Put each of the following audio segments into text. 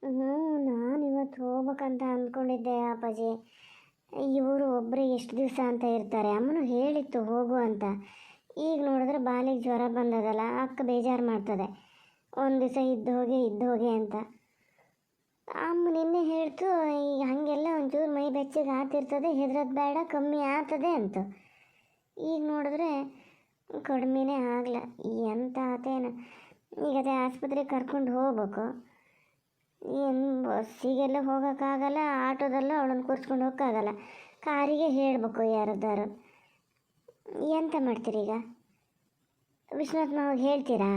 ಹ್ಞೂ, ನಾನು ಇವತ್ತು ಹೋಗ್ಬೇಕಂತ ಅಂದ್ಕೊಂಡಿದ್ದೆ ಅಪ್ಪಾಜಿ. ಇವರು ಒಬ್ಬರೇ ಎಷ್ಟು ದಿವಸ ಅಂತ ಇರ್ತಾರೆ? ಅಮ್ಮನು ಹೇಳಿತ್ತು ಹೋಗು ಅಂತ. ಈಗ ನೋಡಿದ್ರೆ ಬಾಲಿಗೆ ಜ್ವರ ಬಂದದಲ್ಲ, ಅಕ್ಕ ಬೇಜಾರು ಮಾಡ್ತದೆ. ಒಂದು ದಿವಸ ಇದ್ದು ಹೋಗಿ ಅಂತ. ಅಮ್ಮ ನಿನ್ನೆ ಹೇಳ್ತು, ಈಗ ಹಾಗೆಲ್ಲ ಒಂಚೂರು ಮೈ ಬೆಚ್ಚಗೆ ಆತಿರ್ತದೆ, ಹೆದ್ರದ್ದು ಬೇಡ, ಕಮ್ಮಿ ಆಗ್ತದೆ ಅಂತ. ಈಗ ನೋಡಿದ್ರೆ ಕಡಿಮೆನೇ ಆಗಲ್ಲ. ಎಂತ ಆತೇನು? ಈಗ ಅದೇ ಆಸ್ಪತ್ರೆಗೆ ಕರ್ಕೊಂಡು ಹೋಗ್ಬೇಕು. ಏನು ಬಸ್ಸಿಗೆಲ್ಲ ಹೋಗೋಕ್ಕಾಗಲ್ಲ, ಆಟೋದಲ್ಲೂ ಅವಳನ್ನು ಕೂರಿಸ್ಕೊಂಡು ಹೋಗೋಕ್ಕಾಗಲ್ಲ. ಕಾರಿಗೆ ಹೇಳಬೇಕು ಯಾರದ್ದಾರು. ಎಂತ ಮಾಡ್ತೀರಿ ಈಗ? ವಿಶ್ವನಾಥ್ ಮಾವಿಗೆ ಹೇಳ್ತೀರಾ?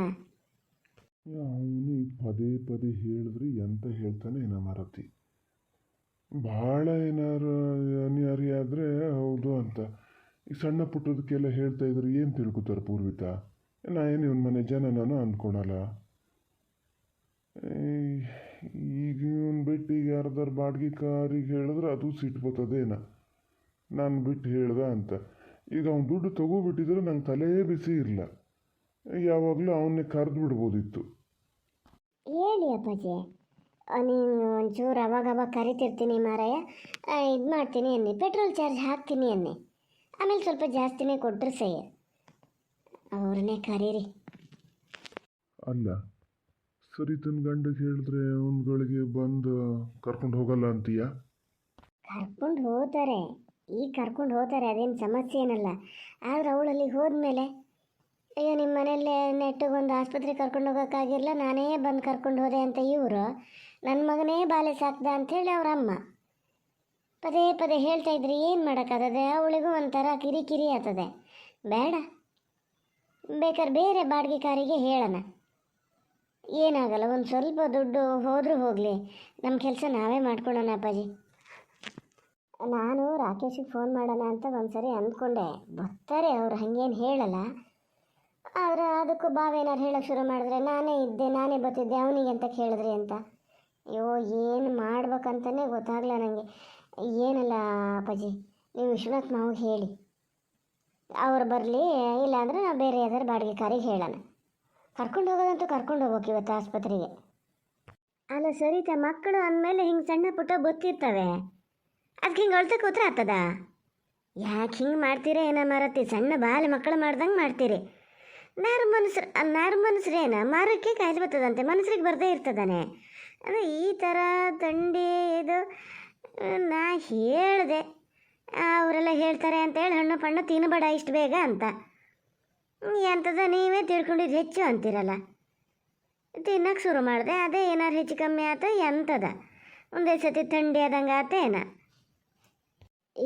ಅವನು ಪದೇ ಪದೇ ಹೇಳಿದ್ರೆ ಎಂತ ಹೇಳ್ತಾನೆ ಏನೋ ಮಾರತಿ. ಭಾಳ ಏನಾರು ಅನಿವಾರ್ಯ ಆದರೆ ಹೌದು ಅಂತ. ಈ ಸಣ್ಣ ಪುಟ್ಟದಕ್ಕೆಲ್ಲ ಹೇಳ್ತಾ ಇದ್ರೆ ಏನು ತಿಳ್ಕೊತಾರೆ ಪೂರ್ವಿತಾ? ನಾ ಏನು ಇವನ ಮನೆ ಜನ ನಾನು ಅಂದ್ಕೊಳಲ್ಲ. ಈಗ ಇವನು ಬಿಟ್ಟು ಈಗ ಯಾರ್ದಾರು ಬಾಡಿಗೆ ಕಾರಿಗೆ ಹೇಳಿದ್ರೆ ಅದು ಸಿಟ್ಟು ಬರ್ತದೇನ, ನಾನು ಬಿಟ್ಟು ಹೇಳ್ದ ಅಂತ. ಈಗ ಅವ್ನು ದುಡ್ಡು ತಗೋಬಿಟ್ಟಿದ್ರೆ ನಂಗೆ ತಲೆ ಬಿಸಿ ಇರಲ್ಲ, ಯಾವಾಗಲೂ ಅವನ್ನೇ ಕರೆದು ಬಿಡ್ಬೋದಿತ್ತು. ಹೇಳಿ ಅಪ್ಪಾಜಿ, ನೀನು ಒಂಚೂರು ಅವಾಗ ಕರಿತಿರ್ತೀನಿ ಮಾರಾಯ, ಇದು ಮಾಡ್ತೀನಿ ಅನ್ನಿ, ಪೆಟ್ರೋಲ್ ಚಾರ್ಜ್ ಹಾಕ್ತೀನಿ ಅನ್ನಿ. ಆಮೇಲೆ ಸ್ವಲ್ಪ ಜಾಸ್ತಿನೇ ಕೊಟ್ಟರು ಸೈ, ಅವ್ರನ್ನೇ ಕರೀರಿ. ಅಲ್ಲ, ಸರಿತನ ಗಂಡಗೆ ಹೇಳಿದ್ರೆ ಅವನುಗಳಿಗೆ ಬಂದು ಕರ್ಕೊಂಡು ಹೋಗಲ್ಲ ಅಂತೀಯ? ಕರ್ಕೊಂಡು ಹೋಗ್ತಾರೆ, ಈಗ ಕರ್ಕೊಂಡು ಹೋಗ್ತಾರೆ, ಅದೇನು ಸಮಸ್ಯೆ ಏನಲ್ಲ. ಆದರೆ ಅವಳಲ್ಲಿ ಹೋದ್ಮೇಲೆ, ಅಯ್ಯೋ ನಿಮ್ಮ ಮನೆಯಲ್ಲೇ ನೆಟ್ಟಗೊಂದು ಆಸ್ಪತ್ರೆಗೆ ಕರ್ಕೊಂಡು ಹೋಗೋಕ್ಕಾಗಿರಲ್ಲ, ನಾನೇ ಬಂದು ಕರ್ಕೊಂಡು ಹೋದೆ ಅಂತ ಇವರು, ನನ್ನ ಮಗನೇ ಬಾಲೆ ಸಾಕ್ದ ಅಂಥೇಳಿ ಅವ್ರ ಅಮ್ಮ ಪದೇ ಪದೇ ಹೇಳ್ತಾ ಇದ್ರಿ. ಏನು ಮಾಡೋಕ್ಕಾಗದೆ? ಅವಳಿಗೂ ಒಂಥರ ಕಿರಿಕಿರಿ ಆಗ್ತದೆ. ಬೇಡ, ಬೇಕಾದ್ರೆ ಬೇರೆ ಬಾಡಿಗೆ ಕಾರಿಗೆ ಹೇಳೋಣ, ಏನಾಗಲ್ಲ. ಒಂದು ಸ್ವಲ್ಪ ದುಡ್ಡು ಹೋದರೂ ಹೋಗಲಿ, ನಮ್ಮ ಕೆಲಸ ನಾವೇ ಮಾಡ್ಕೊಳ್ಳೋಣ ಅಪ್ಪಾಜಿ. ನಾನು ರಾಕೇಶಿಗೆ ಫೋನ್ ಮಾಡೋಣ ಅಂತ ಒಂದ್ಸರಿ ಅಂದ್ಕೊಂಡೆ, ಬರ್ತಾರೆ ಅವ್ರು, ಹಾಗೇನು ಹೇಳಲ್ಲ. ಆದರೆ ಅದಕ್ಕೂ ಬಾವೇನಾರು ಹೇಳೋಕ್ಕೆ ಶುರು ಮಾಡಿದ್ರೆ ನಾನೇ ಬರ್ತಿದ್ದೆ ಅವನಿಗೆ ಅಂತ ಕೇಳಿದ್ರಿ ಅಂತ. ಅಯ್ಯೋ, ಏನು ಮಾಡ್ಬೇಕಂತಲೇ ಗೊತ್ತಾಗಲ್ಲ ನನಗೆ. ಏನಲ್ಲ ಅಪ್ಪಾಜಿ, ನೀವು ವಿಶ್ವನಾಥ್ ಮಾವಿಗೆ ಹೇಳಿ, ಅವ್ರು ಬರಲಿ, ಇಲ್ಲಾಂದರೆ ನಾವು ಬೇರೆ ಯಾವ್ದಾರು ಬಾಡಿಗೆ ಕಾರಿಗೆ ಹೇಳೋಣ. ಕರ್ಕೊಂಡು ಹೋಗೋದಂತೂ ಕರ್ಕೊಂಡು ಹೋಗ್ಬೇಕು ಇವತ್ತು ಆಸ್ಪತ್ರೆಗೆ. ಅಲ್ಲ ಸರಿತಾ, ಮಕ್ಕಳು ಅಂದಮೇಲೆ ಹಿಂಗೆ ಸಣ್ಣ ಪುಟ್ಟ ಗೊತ್ತಿರ್ತವೆ, ಅದಕ್ಕೆ ಹಿಂಗೆ ಅಳ್ತಾ ಕೂತ್ರೆ ಆಗ್ತದ? ಯಾಕೆ ಹಿಂಗೆ ಮಾಡ್ತೀರಾ ಏನೋ ಮಾರತಿ? ಸಣ್ಣ ಬಾಲೆ ಮಕ್ಕಳು ಮಾಡ್ದಂಗೆ ಮಾಡ್ತೀರಿ. ನಾರು ಮನುಷ್ಯರೇನ ಮರಕ್ಕೆ ಕಾಯಿಲೆ ಬರ್ತದಂತೆ, ಮನುಷ್ಯರಿಗೆ ಬರದೇ ಇರ್ತದಾನೆ. ಅಂದರೆ ಈ ಥರ ತಂಡಿ ಇದು ನಾ ಹೇಳಿದೆ, ಅವರೆಲ್ಲ ಹೇಳ್ತಾರೆ ಅಂತೇಳಿ ಹಣ್ಣು ಪಣ್ಣು ತಿನ್ನಬೇಡ ಇಷ್ಟು ಬೇಗ ಅಂತ. ಎಂಥದ ನೀವೇ ತಿಳ್ಕೊಂಡಿದ್ದು ಹೆಚ್ಚು ಅಂತೀರಲ್ಲ. ತಿನ್ನೋಕೆ ಶುರು ಮಾಡಿದೆ, ಅದೇ ಏನಾರು ಹೆಚ್ಚು ಕಮ್ಮಿ ಆತ ಎಂಥದ, ಒಂದೇ ಸತಿ ಥಂಡಿ ಆದಂಗೆ ಆತೇನ.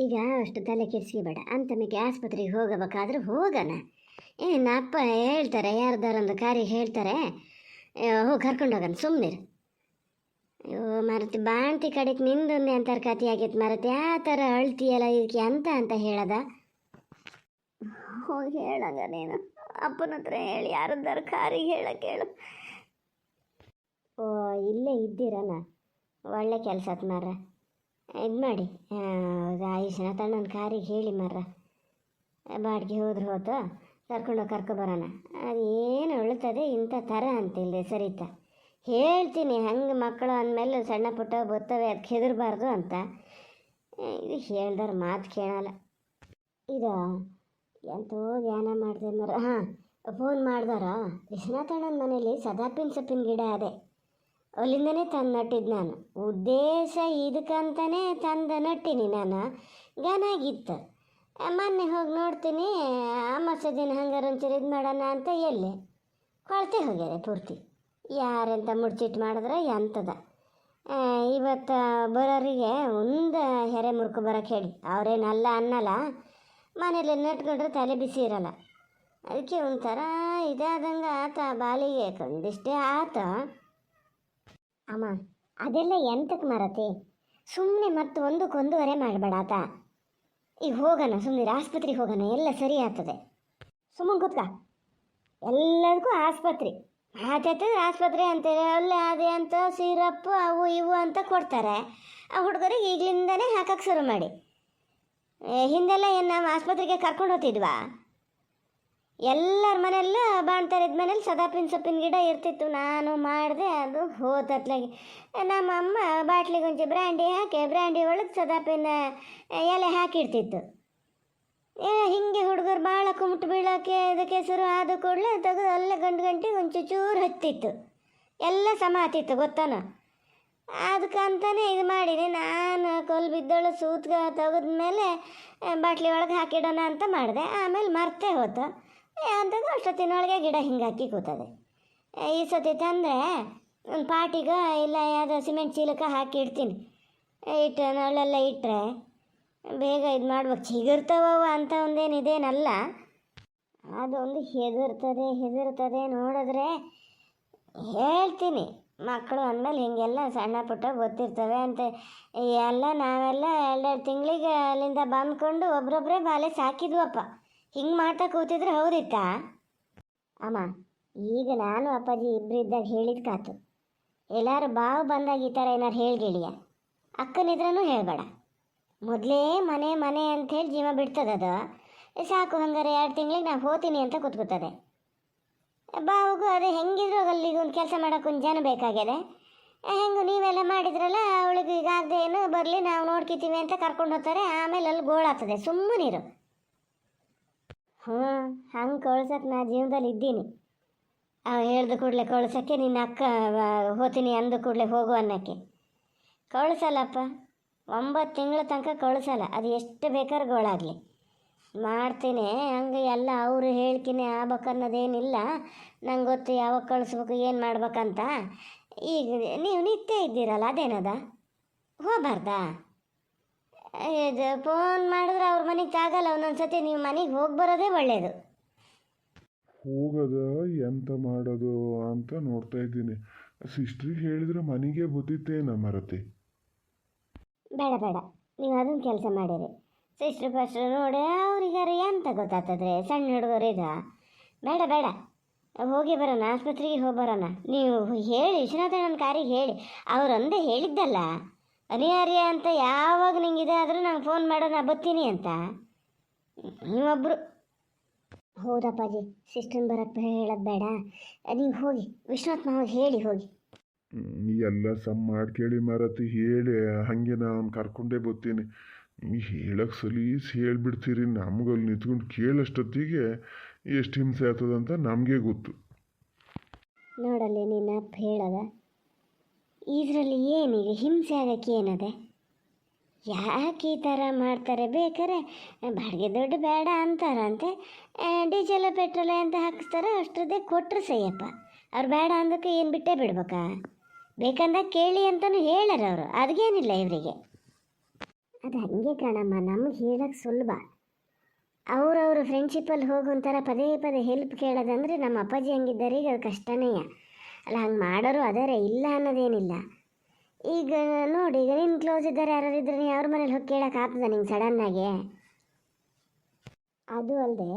ಈಗ ಅಷ್ಟು ತಲೆ ಕೆಡಿಸ್ಕೋಬೇಡ, ಅಂತಮೇಲೆ ಆಸ್ಪತ್ರೆಗೆ ಹೋಗಬೇಕಾದ್ರೂ ಹೋಗೋಣ. ಏನು ಅಪ್ಪ ಹೇಳ್ತಾರೆ, ಯಾರ್ದಾರೊಂದು ಕಾರಿಗೆ ಹೇಳ್ತಾರೆ, ಹೋಗಿ ಕರ್ಕೊಂಡು ಹೋಗೋಣ, ಸುಮ್ಮನಿರು. ಅಯ್ಯೋ ಮಾರತಿ, ಬಾಣ್ತಿ ಕಡೆಗೆ ನಿಂದೊಂದೇ ಅಂತಾರ ಕತೆ ಆಗೈತೆ ಮಾರತಿ. ಆ ಥರ ಅಳ್ತೀಯಲ್ಲ, ಇದಕ್ಕೆ ಅಂತ ಹೇಳದ? ಹೋಗಿ ಹೇಳಂಗ ನೀನು ಅಪ್ಪನ ಹತ್ರ ಹೇಳಿ, ಯಾರದ್ದಾರು ಕಾರಿಗೆ ಹೇಳಕ್ಕೆ ಹೇಳು. ಓ, ಇಲ್ಲೇ ಇದ್ದೀರನ, ಒಳ್ಳೆ ಕೆಲಸ ಆಯ್ತು ಮಾರ್ರ. ಇದು ಮಾಡಿ, ಆಯುಷನ ತಣ್ಣನ ಕಾರಿಗೆ ಹೇಳಿ ಮಾರ್ರ, ಬಾಡಿಗೆ ಹೋದ್ರೆ ಹೋತು, ಕರ್ಕೊಬರೋಣ. ಅದು ಏನು ಉಳ್ತದೆ ಇಂಥ ಥರ ಅಂತಿಲ್ಲದೆ ಸರಿತಾ. ಹೇಳ್ತೀನಿ, ಹಂಗೆ ಮಕ್ಕಳು ಅಂದಮೇಲೆ ಸಣ್ಣ ಪುಟ್ಟ ಬರ್ತವೆ, ಅದಕ್ಕೆ ಹೆದರಬಾರ್ದು ಅಂತ. ಇದು ಹೇಳ್ದಾರ ಮಾತು ಕೇಳಲ್ಲ. ಇದು ಎಂತೋ ಧ್ಯಾನ ಮಾಡಿದೆ ಮರ. ಹಾಂ, ಫೋನ್ ಮಾಡ್ದಾರ. ವಿಶ್ವನಾಥಣ್ಣನ ಮನೇಲಿ ಸದಾಪಿನ ಗಿಡ ಅದೇ, ಅಲ್ಲಿಂದನೇ ತಂದು ನಟ್ಟಿದ್ದು ನಾನು. ಉದ್ದೇಶ ಇದಕ್ಕಂತಲೇ ತಂದು ನಟ್ಟಿನಿ ನಾನು. ಗಾನಾಗಿತ್ತು. ಮೊನ್ನೆ ಹೋಗಿ ನೋಡ್ತೀನಿ, ಅಮಾವಾಸ್ಯೆ ದಿನ ಹಂಗಾರೆ ಒಂಚೂರು ಇದು ಮಾಡೋಣ ಅಂತ ಎಲ್ಲಿ ಕೊಳ್ತೆ ಹೋಗ್ಯದೆ ಪೂರ್ತಿ. ಯಾರೆಂತ ಮುಡ್ಚಿಟ್ಟು ಮಾಡಿದ್ರೆ ಎಂಥದ. ಇವತ್ತು ಬರೋರಿಗೆ ಒಂದು ಹೆರೆ ಮುರ್ಕೊ ಬರೋಕ್ಕೆ ಹೇಳಿ, ಅವರೇನಲ್ಲ ಅನ್ನಲ್ಲ, ಮನೇಲಿ ನೆಟ್ಕೊಂಡ್ರೆ ತಲೆ ಬಿಸಿ ಇರಲ್ಲ. ಅದಕ್ಕೆ ಒಂಥರ ಇದಾದಂಗೆ ಆತ, ಬಾಲಿಗೆ ಕಂಡಿಷ್ಟೇ ಆತ. ಅಮ್ಮ, ಅದೆಲ್ಲ ಎಂತಕ್ಕೆ ಮಾರತಿ? ಸುಮ್ಮನೆ ಮತ್ತೆ ಒಂದೂವರೆ ಮಾಡಬೇಡ ಆತ. ಈಗ ಹೋಗೋಣ, ಸುಮ್ಮನೆ ಆಸ್ಪತ್ರೆಗೆ ಹೋಗೋಣ, ಎಲ್ಲ ಸರಿ ಆಗ್ತದೆ. ಸುಮ್ಮನೆ ಕೂತ್ಕ. ಎಲ್ಲದಕ್ಕೂ ಆಸ್ಪತ್ರೆ ಆಸ್ಪತ್ರೆ ಅಂತೇಳಿ ಅಲ್ಲೇ ಅದೇ ಅಂತ ಸಿರಪ್ಪು ಅವು ಇವು ಅಂತ ಕೊಡ್ತಾರೆ. ಆ ಹುಡುಗರಿಗೆ ಈಗಲಿಂದನೇ ಹಾಕಕ್ಕೆ ಶುರು ಮಾಡಿ. ಹಿಂದೆಲ್ಲ ಏನು ನಾವು ಆಸ್ಪತ್ರೆಗೆ ಕರ್ಕೊಂಡು ಹೋಗ್ತಿದ್ವಾ? ಎಲ್ಲರ ಮನೆಯಲ್ಲೂ ಬಾಣ್ತಾರಿದ ಮನೇಲಿ ಸದಾಪಿನ ಸೊಪ್ಪಿನ ಗಿಡ ಇರ್ತಿತ್ತು. ನಾನು ಮಾಡಿದೆ, ಅದು ಹೋತತ್ಲಾಗಿ ನಮ್ಮಮ್ಮ ಬಾಟ್ಲಿಗೆ ಒಂಚೂರು ಬ್ರ್ಯಾಂಡಿ ಹಾಕಿ ಬ್ರ್ಯಾಂಡಿ ಒಳಗೆ ಸದಾಪಿನ ಎಲೆ ಹಾಕಿಡ್ತಿತ್ತು. ಹಿಂಗೆ ಹುಡುಗರು ಭಾಳ ಕುಮ್ಟು ಬೀಳೋಕ್ಕೆ ಇದಕ್ಕೆ ಶುರು ಆದ ಕೂಡಲೇ ತೆಗೆದು ಅಲ್ಲೇ ಗಂಟಿಗೆ ಒಂಚೂರು ಹತ್ತಿತ್ತು, ಎಲ್ಲ ಸಮ ಹತ್ತಿತ್ತು ಗೊತ್ತಾನ. ಅದಕ್ಕಂತಾನೆ ಇದು ಮಾಡೀನಿ ನಾನು. ಕೊಲ್ ಬಿದ್ದಳು ಸೂತ್ಗ ತೆಗೆದ್ಮೇಲೆ ಬಾಟ್ಲಿ ಒಳಗೆ ಹಾಕಿಡೋಣ ಅಂತ ಮಾಡಿದೆ. ಆಮೇಲೆ ಮರ್ತೇ ಹೋತು. ಅಂದಾಗ ಅಷ್ಟೊತ್ತಿನೊಳಗೆ ಗಿಡ ಹಿಂಗೆ ಹಾಕಿ ಕೂತದೆ. ಈ ಸತಿ ತಂದರೆ ಒಂದು ಪಾಟಿಗೆ ಇಲ್ಲ ಯಾವುದೋ ಸಿಮೆಂಟ್ ಚೀಲಕ್ಕೆ ಹಾಕಿ ಇಡ್ತೀನಿ. ಇಟ್ಟು ನಳೆಲ್ಲ ಇಟ್ಟರೆ ಬೇಗ ಇದು ಮಾಡ್ಬೇಕು. ಚಿಗುರ್ತವವ ಅಂತ ಒಂದೇನಿದೇನಲ್ಲ, ಅದೊಂದು ಹೆದರ್ತದೆ ನೋಡಿದ್ರೆ. ಹೇಳ್ತೀನಿ, ಮಕ್ಕಳು ಅಂದಮೇಲೆ ಹೀಗೆಲ್ಲ ಸಣ್ಣ ಪುಟ್ಟ ಗೊತ್ತಿರ್ತವೆ ಅಂತ. ಎಲ್ಲ ನಾವೆಲ್ಲ 2 ತಿಂಗಳಿಗೆ ಅಲ್ಲಿಂದ ಬಂದ್ಕೊಂಡು ಒಬ್ರೊಬ್ಬರೇ ಬಾಲೆ ಸಾಕಿದ್ವಪ್ಪ. ಹಿಂಗೆ ಮಾಡ್ತಾ ಕೂತಿದ್ರೆ ಹೌದಿತ್ತಾ ಅಮ್ಮ? ಈಗ ನಾನು ಅಪ್ಪಾಜಿ ಇಬ್ಬರಿದ್ದಾಗ ಹೇಳಿದ ಕಾತು. ಎಲ್ಲರೂ ಬಾವು ಬಂದಾಗ ಈ ಥರ ಏನಾರು ಹೇಳ್ಗಿಳಿಯ ಅಕ್ಕನಿದ್ರೂ ಹೇಳಬೇಡ. ಮೊದಲೇ ಮನೆ ಅಂಥೇಳಿ ಜೀವ ಬಿಡ್ತದದು. ಸಾಕು ಹಂಗಾರೆ 2 ತಿಂಗಳಿಗೆ ನಾನು ಹೋತೀನಿ ಅಂತ ಕೂತ್ಕೋತದೆ. ಬಾವುಗೂ ಅದೇ ಹೆಂಗಿದ್ರು ಅಲ್ಲಿಗೆ ಒಂದು ಕೆಲಸ ಮಾಡೋಕೆ ಒಂದು ಜನ ಬೇಕಾಗ್ಯದೆ. ಹೆಂಗೆ ನೀವೆಲ್ಲ ಮಾಡಿದ್ರಲ್ಲ, ಅವಳಿಗೆ ಈಗ ಆಗದೆ ಏನು ಬರಲಿ ನಾವು ನೋಡ್ಕೊತೀವಿ ಅಂತ ಕರ್ಕೊಂಡು ಹೋಗ್ತಾರೆ. ಆಮೇಲೆ ಅಲ್ಲಿ ಗೋಳಾಗ್ತದೆ. ಸುಮ್ಮನಿರು. ಹಂಗೆ ಕಳ್ಸೋಕೆ ನಾ ಜೀವನದಲ್ಲಿ ಇದ್ದೀನಿ. ಹೇಳ್ದ ಕೂಡಲೇ ಕಳ್ಸೋಕ್ಕೆ ನಿನ್ನ ಅಕ್ಕ ಹೋತೀನಿ ಅಂದ ಕೂಡಲೇ ಹೋಗು ಅನ್ನೋಕ್ಕೆ ಕಳಿಸಲ್ಲಪ್ಪ. 9 ತಿಂಗಳ ತನಕ ಕಳಿಸಲ್ಲ. ಅದು ಎಷ್ಟು ಬೇಕಾದ್ರೆ ಗೋಳಾಗಲಿ ಮಾಡ್ತೀನಿ. ಹಂಗೆ ಎಲ್ಲ ಅವರು ಹೇಳ್ಕಿನೇ ಆಗ್ಬೇಕನ್ನೋದೇನಿಲ್ಲ. ನಂಗೆ ಗೊತ್ತು ಯಾವಾಗ ಕಳಿಸ್ಬೇಕು ಏನು ಮಾಡ್ಬೇಕಂತ. ಈಗ ನೀವು ನಿತ್ಯ ಇದ್ದೀರಲ್ಲ, ಅದೇನದ ಹೋಗ್ಬಾರ್ದಾ? ಇದು ಫೋನ್ ಮಾಡಿದ್ರೆ ಅವ್ರ ಮನೆಗೆ ತಾಗಲ್ಲ. ಒಂದೊಂದು ಸತಿ ನೀವು ಮನೆಗೆ ಹೋಗಿ ಬರೋದೇ ಒಳ್ಳೆಯದು. ಹೋಗೋದ ಎಂತ ಮಾಡೋದು ಅಂತ ನೋಡ್ತಾ ಇದ್ದೀನಿ. ಸಿಸ್ಟ್ರಿಗೆ ಹೇಳಿದ್ರೆ ಮನೆಗೆ ಬುದ್ಧಿತ್ತೇನ ಮರತಿ? ಬೇಡ ನೀವು ಅದೊಂದು ಕೆಲಸ ಮಾಡಿರಿ. ಸಿಸ್ಟ್ರು ನೋಡಿ ಅವ್ರಿಗಾರ ಎಂತ ಗೊತ್ತಾಗ್ತದ್ರೆ, ಸಣ್ಣ ಹುಡುಗರು ಇದು. ಬೇಡ ಹೋಗಿ ಬರೋಣ, ಆಸ್ಪತ್ರೆಗೆ ಹೋಗಿ ಬರೋಣ. ನೀವು ಹೇಳಿ ವಿಶ್ವನಾಥಣ್ಣನ ಕಾರಿಗೆ ಹೇಳಿ. ಅವರೊಂದೇ ಹೇಳಿದ್ದಲ್ಲ ಅನಿವಾರ್ಯ ಅಂತ. ಯಾವಾಗ ನಿಂಗಿದೆ ಆದರೂ ನಂಗೆ ಫೋನ್ ಮಾಡೋ, ನಾ ಬರ್ತೀನಿ ಅಂತ. ನೀವೊಬ್ಬರು ಹೌದಪ್ಪಾಜಿ. ಸಿಸ್ಟರ್ನ ಬರೋಕ್ಕೆ ಹೇಳೋದು ಬೇಡ. ನೀವು ಹೋಗಿ ವಿಶ್ವನಾಥ್ ಮಾವಿಗೆ ಹೇಳಿ ಹೋಗಿ. ಎಲ್ಲ ಸಮ್ ಮಾಡಿ ಕೇಳಿ ಮರತಿ ಹೇಳಿ. ಹಾಗೆ ನಾನು ಕರ್ಕೊಂಡೇ ಬರ್ತೀನಿ. ಹೇಳಕ್ಕೆ ಸಲೀಸ್ ಹೇಳಿಬಿಡ್ತೀರಿ. ನಮಗಲ್ಲಿ ನಿಂತ್ಕೊಂಡು ಕೇಳಷ್ಟೊತ್ತಿಗೆ ಎಷ್ಟು ಹಿಂಸೆ ಆಗ್ತದಂತ ನಮಗೆ ಗೊತ್ತು. ನೋಡಲ್ಲಿ ನಿನ್ನ ಅಪ್ಪ ಹೇಳದ, ಇದರಲ್ಲಿ ಏನೀಗ ಹಿಂಸೆ ಆಗೋಕ್ಕೆ ಏನದೆ? ಯಾಕೆ ಈ ಥರ ಮಾಡ್ತಾರೆ? ಬೇಕಾರೆ ಬಾಡಿಗೆ ದುಡ್ಡು ಬೇಡ ಅಂತಾರಂತೆ, ಡೀಸೆಲ್ ಪೆಟ್ರೋಲ್ ಅಂತ ಹಾಕಿಸ್ತಾರೆ. ಅಷ್ಟರದ್ದೇ ಕೊಟ್ಟರು ಸಯ್ಯಪ್ಪ. ಅವ್ರು ಬೇಡ ಅಂದಕ್ಕೆ ಏನು ಬಿಟ್ಟೇ ಬಿಡ್ಬೇಕಾ? ಬೇಕಂದಾಗ ಕೇಳಿ ಅಂತಲೂ ಹೇಳಾರ ಅವರು. ಅದಕ್ಕೇನಿಲ್ಲ ಇವರಿಗೆ. ಅದು ಹಾಗೆ ಕಣಮ್ಮ, ನಮಗೆ ಹೇಳೋಕ್ಕೆ ಸುಲಭ. ಅವರವರು ಫ್ರೆಂಡ್ಶಿಪ್ಪಲ್ಲಿ ಹೋಗುವಂಥರ ಪದೇ ಹೆಲ್ಪ್ ಕೇಳೋದಂದರೆ ನಮ್ಮ ಅಪ್ಪಾಜಿ ಹಂಗಿದ್ದಾರೆ. ಈಗ ಅದು ಕಷ್ಟನೇ ಅಲ್ಲ. ಹಂಗೆ ಮಾಡೋರು ಅದಾರೆ, ಇಲ್ಲ ಅನ್ನೋದೇನಿಲ್ಲ. ಈಗ ನೋಡಿ, ಈಗ ನಿನ್ನ ಕ್ಲೋಸ್ ಇದ್ದಾರೆ ಯಾರು ಇದ್ರೆ ನೀ ಅವ್ರ ಮನೇಲಿ ಹೋಗಿ ಕೇಳೋಕ್ಕಾಗ್ತದ ನಿಂಗೆ ಸಡನ್ನಾಗೆ? ಅದು ಅಲ್ಲದೆ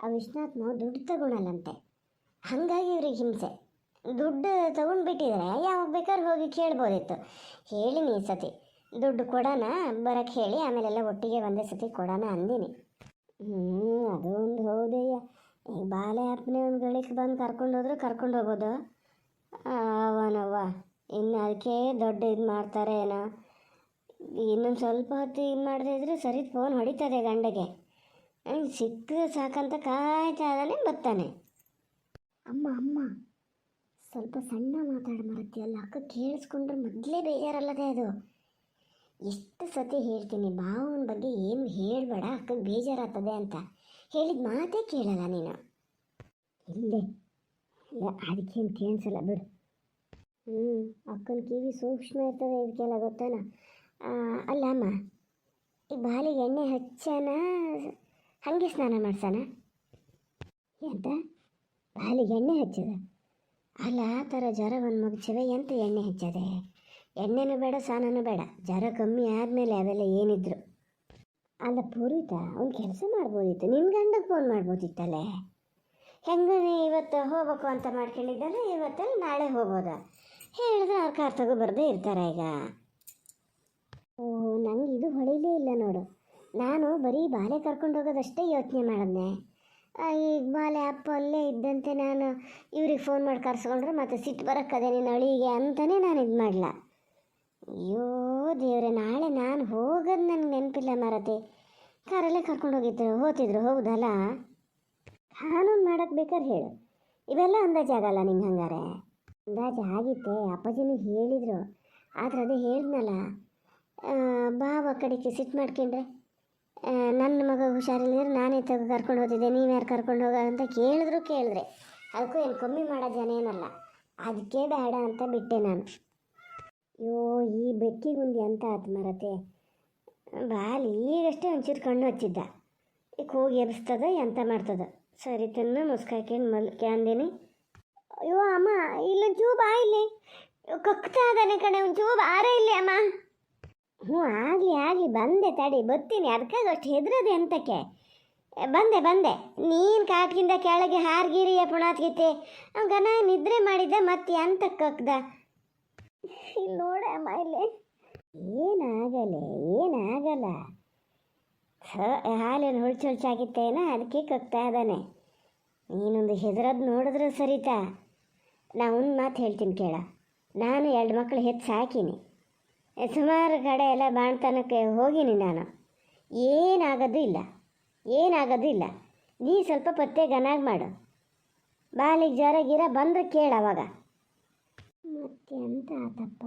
ಆ ವಿಶ್ವನಾಥ್ ನಾವು ದುಡ್ಡು ತಗೊಳಲ್ಲಂತೆ. ಹಾಗಾಗಿ ಇವ್ರಿಗೆ ಹಿಂಸೆ. ದುಡ್ಡು ತೊಗೊಂಡ್ಬಿಟ್ಟಿದ್ರೆ ಯಾವಾಗ ಬೇಕಾದ್ರೆ ಹೋಗಿ ಕೇಳ್ಬೋದಿತ್ತು. ಹೇಳಿ ನೀ ಸತಿ ದುಡ್ಡು ಕೊಡೋಣ ಬರೋಕ್ಕೆ ಹೇಳಿ, ಆಮೇಲೆಲ್ಲ ಒಟ್ಟಿಗೆ ಒಂದೇ ಸತಿ ಕೊಡೋಣ ಅಂದಿನಿ. ಅದು ಒಂದು ಹೌದಯ್ಯ. ಈಗ ಬಾಲೆ ಅಪ್ಪನೇ ಒಂದು ಗಳಿಕೆ ಬಂದು ಕರ್ಕೊಂಡು ಹೋಗ್ಬೋದು. ಅವನವ್ವ ಇನ್ನು ಅದಕ್ಕೆ ದೊಡ್ಡ ಇದು ಮಾಡ್ತಾರೆ ಏನೋ. ಇನ್ನೊಂದು ಸ್ವಲ್ಪ ಹೊತ್ತು ಇದು ಮಾಡದೇ ಇದ್ರೆ ಸರಿ ಫೋನ್ ಹೊಡಿತದೆ ಗಂಡಗೆ. ಸಿಕ್ಕರೆ ಸಾಕಂತ ಕಾಯ್ತಾ ಇದ್ದಾನೆ, ಬರ್ತಾನೆ. ಅಮ್ಮ ಸ್ವಲ್ಪ ಸಣ್ಣ ಮಾತಾಡಿ ಮರತಿಯಲ್ಲ, ಅಕ್ಕ ಕೇಳಿಸ್ಕೊಂಡ್ರೆ ಮೊದಲೇ ಬೇಜಾರಲ್ಲದೆ ಅದು. ಎಷ್ಟು ಸತಿ ಹೇಳ್ತೀನಿ ಬಾವನ ಬಗ್ಗೆ ಏನು ಹೇಳಬೇಡ, ಅಕ್ಕಗೆ ಬೇಜಾರಾಗ್ತದೆ ಅಂತ. ಹೇಳಿದ ಮಾತೇ ಕೇಳಲ್ಲ ನೀನು. ಇಲ್ಲೇ ಇಲ್ಲ, ಅದಕ್ಕೇನು ಕೇಳಿಸಲ್ಲ ಬಿಡು. ಅಕ್ಕನ ಕಿವಿ ಸೂಕ್ಷ್ಮ ಇರ್ತದೆ, ಇದಕ್ಕೆಲ್ಲ ಗೊತ್ತಾನ. ಅಲ್ಲ ಅಮ್ಮ, ಈ ಬಾಲಿಗೆ ಎಣ್ಣೆ ಹಚ್ಚಾನ ಹಾಗೆ ಸ್ನಾನ ಮಾಡ್ಸಾನ? ಎಂತ ಬಾಲಿಗೆ ಎಣ್ಣೆ ಹಚ್ಚದ? ಅಲ್ಲ ಆ ಥರ ಜ್ವರ ಒಂದು ಮಗಚವೆ ಎಂತ ಎಣ್ಣೆ ಹಚ್ಚದೆ? ಎಣ್ಣೆನೂ ಬೇಡ ಸ್ನಾನನೂ ಬೇಡ. ಜ್ವರ ಕಮ್ಮಿ ಆದಮೇಲೆ ಅವೆಲ್ಲ ಏನಿದ್ರು. ಅಲ್ಲ ಪೂರಿತ ಒಂದು ಕೆಲಸ ಮಾಡ್ಬೋದಿತ್ತು, ನಿನ್ನ ಗಂಡಗೆ ಫೋನ್ ಮಾಡ್ಬೋದಿತ್ತಲ್ಲೇ. ಹೆಂಗೆ ನೀ ಇವತ್ತು ಹೋಗ್ಬೇಕು ಅಂತ ಮಾಡ್ಕೊಂಡಿದ್ದಲ್ಲ, ಇವತ್ತಲ್ಲಿ ನಾಳೆ ಹೋಗೋದ ಹೇಳಿದ್ರೆ ಅವ್ರು ಕಾರ್ ತಗೊಬರ್ದೇ ಇರ್ತಾರೆ ಈಗ. ಓಹ್, ನಂಗೆ ಇದು ಹೊಳಿಲೇ ಇಲ್ಲ ನೋಡು. ನಾನು ಬರೀ ಬಾಲೆ ಕರ್ಕೊಂಡು ಹೋಗೋದಷ್ಟೇ ಯೋಚನೆ ಮಾಡಿದ್ನೆ. ಈಗ ಬಾಲೆ ಅಪ್ಪ ಅಲ್ಲೇ ಇದ್ದಂತೆ ನಾನು ಇವ್ರಿಗೆ ಫೋನ್ ಮಾಡಿ ಕರ್ಸ್ಕೊಂಡ್ರೆ ಮತ್ತೆ ಸಿಟ್ಟು ಬರೋಕ್ಕದೆ ನಿನ್ನ ಅಳಿಗೆ ಅಂತಲೇ ನಾನು ಇದು ಮಾಡಲ. ಅಯ್ಯೋ ದೇವ್ರೆ, ನಾಳೆ ನಾನು ಹೋಗೋದು ನನಗೆ ನೆನಪಿಲ್ಲ ಮಾರತೆ. ಕಾರಲ್ಲೇ ಕರ್ಕೊಂಡು ಹೋಗ್ತಿದ್ರು ಹೌದಲ್ಲ. ಕಾನೂನು ಮಾಡೋಕ್ಕೆ ಬೇಕಾದ್ರೆ ಹೇಳು, ಇವೆಲ್ಲ ಅಂದಾಜು ಆಗಲ್ಲ ನಿಂಗೆ. ಹಂಗಾರೆ ಅಂದಾಜು ಆಗಿತ್ತೆ, ಅಪ್ಪಾಜಿನೂ ಹೇಳಿದರು. ಆದರೆ ಅದೇ ಹೇಳಿದ್ನಲ್ಲ, ಬಾವ ಕಡೆಗೆ ಸಿಟ್ಟು ಮಾಡ್ಕೊಂಡ್ರೆ ನನ್ನ ಮಗ ಹುಷಾರಿಲ್ಲದ್ರೆ ನಾನೇ ಕರ್ಕೊಂಡು ಹೋಗ್ತಿದ್ದೆ, ನೀವು ಯಾರು ಕರ್ಕೊಂಡು ಹೋಗ ಅಂತ ಕೇಳಿದ್ರೆ ಅದಕ್ಕೂ ಏನು ಕಮ್ಮಿ ಮಾಡೋ ಜನ ಏನಲ್ಲ, ಅದಕ್ಕೆ ಬೇಡ ಅಂತ ಬಿಟ್ಟೆ ನಾನು. ಅಯ್ಯೋ ಈ ಬೆಕ್ಕಿಗುಂದಿ ಅಂತ ಆತು ಮರತೆ. ಬಾಲಿ ಈಗಷ್ಟೇ ಒಂಚೂರು ಕಣ್ಣು ಹಚ್ಚಿದ್ದ, ಈಗ ಹೋಗಿ ಎಬ್ಸ್ತದ ಎಂತ ಮಾಡ್ತದ. ಸರಿ ತನ್ನ ಮುಸ್ಕಾಯ್ಕೊಂಡು ಮಲ್ಕ್ಯಾಂದಿನಿ. ಅಯ್ಯೋ ಅಮ್ಮ ಇಲ್ಲೊಂಚೂರು ಬಾ, ಇಲ್ಲಿ ಕಕ್ತಾ ಇದ್ದಾನೆ ಕಣೆ, ಒಂಚೂರು ಬಾರ ಇಲ್ಲಿ ಅಮ್ಮ. ಹ್ಞೂ ಆಗಲಿ ಬಂದೆ ತಡಿ, ಬರ್ತೀನಿ. ಅದಕ್ಕಾಗ ಅಷ್ಟು ಹೆದರೋದು ಎಂತಕ್ಕೆ? ಬಂದೆ ನೀನು ಕಾಟ್ಗಿಂದ ಕೆಳಗೆ ಹಾರ್ಗಿರಿಯ ಪುಣಾತ್ಗಿತ್ತೆ ಅವನ ನಿದ್ರೆ ಮಾಡಿದ್ದೆ, ಮತ್ತೆ ಎಂತ ಕಕ್ದ. ಇಲ್ಲಿ ನೋಡೆ ಅಮ್ಮ, ಇಲ್ಲಿ ಏನಾಗಲ್ಲ. ಹಾಲೇನು ಹುಳ್ಚಾಗಿತ್ತೇನ, ಅದಕ್ಕೆ ಕಕ್ತಾ ಇದ್ದಾನೆ. ನೀನೊಂದು ಹೆದರೋದು ನೋಡಿದ್ರೆ ಸರಿತಾ. ನಾ ಒಂದು ಮಾತು ಹೇಳ್ತೀನಿ ಕೇಳ, ನಾನು 2 ಮಕ್ಕಳು ಹೆತ್ತು ಸಾಕೀನಿ, ಸುಮಾರು ಕಡೆ ಎಲ್ಲ ಬಾಣ್ತನಕ್ಕೆ ಹೋಗೀನಿ ನಾನು. ಏನಾಗೋದು ಇಲ್ಲ. ನೀ ಸ್ವಲ್ಪ ಪತ್ತೆ ಗನಾಗಿ ಮಾಡು. ಬಾಲಿಗೆ ಜ್ವರ ಗಿರ ಬಂದರೆ ಕೇಳು ಅವಾಗ. ಮತ್ತೆ ಎಂತ ಆತಪ್ಪ.